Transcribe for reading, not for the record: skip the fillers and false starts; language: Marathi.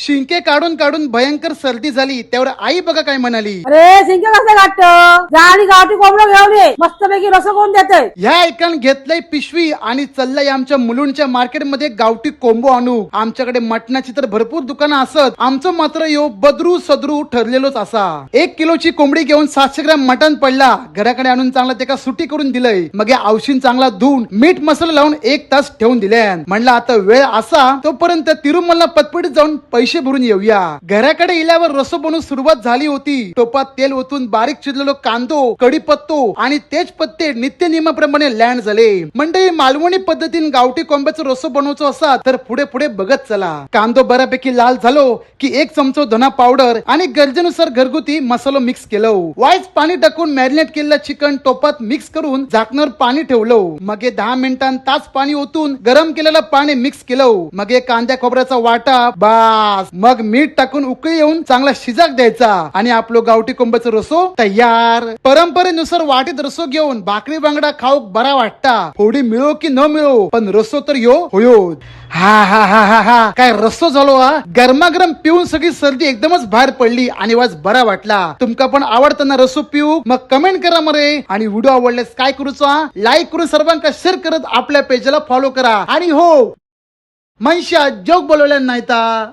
शिंके काढून काढून भयंकर सर्दी झाली. त्यावर आई बघा काय म्हणाली, अरे शिंके कसं काढतं, जा आणि गावठी कोंबडं घेऊन ये, मस्तपैकी रस कोण देते. ह्या ऐकान घेतलंय पिशवी आणि चाललंय आमच्या मुलुंडच्या मार्केटमध्ये गावठी कोंबो आणू. आमच्याकडे मटणाची तर भरपूर दुकानं असत, आमचं मात्र यो बदरू सदरू ठरलेलोच असा. 1 किलोची कोंबडी घेऊन 700 ग्रॅम मटण पडला. घराकडे आणून चांगला त्याला सुटी करून दिलंय. मग या औषध चांगला धुवून मीठ मसाला लावून 1 तास ठेवून दिले. म्हणलं आता वेळ असा तोपर्यंत तिरुमलला पटपटीत जाऊन पैसे भरून येऊया. घराकडे इल्यावर रसो बनवून सुरुवात झाली होती. टोपात तेल ओतून बारीक चिरलेलो कांदो, कढीपत्तो आणि तेजपत्ते नित्य नियमाप्रमाणे लँड झाले. मंडळी मालवणी पद्धतीने गावठी कोंब्याचं रसो बनवायचं असा तर पुढे पुढे बघत चला. कांदो बऱ्यापैकी लाल झालो की 1 चमचा धना पावडर आणि गरजेनुसार घरगुती मसाला मिक्स केलं. वाईच पाणी टाकून मॅरिनेट केलेलं चिकन टोपात मिक्स करून झाकणावर पाणी ठेवलं. मग 10 मिनिटांत तास पाणी ओतून गरम केलेलं पाणी मिक्स केलं. मग कांद्या खोबऱ्याचा वाटा बास. मग मीठ टाकून उकळी येऊन चांगला शिजाक द्यायचा आणि आपलं गावठी कोंबड्याचं रसो तयार. परंपरेनुसार वाटीत रसो घेऊन भाकरी बांगडा खाऊक बरा वाटता. फोडी मिळो की न मिळो पण रसो तर यो होयो. हा हा हा हा हा काय रस्सो झालो हा. गरमागरम पिऊन सगळी सर्दी एकदमच बाहेर पडली आणि वाज बरा वाटला. तुमका पण आवडताना रस्सो पिऊ मग कमेंट करा मरे. आणि व्हिडिओ आवडल्यास काय करूचा, लाईक करून सर्वांका शेअर करत आपल्या पेजला फॉलो करा. आणि हो मनशा जोक बोलवल्या नाहीता.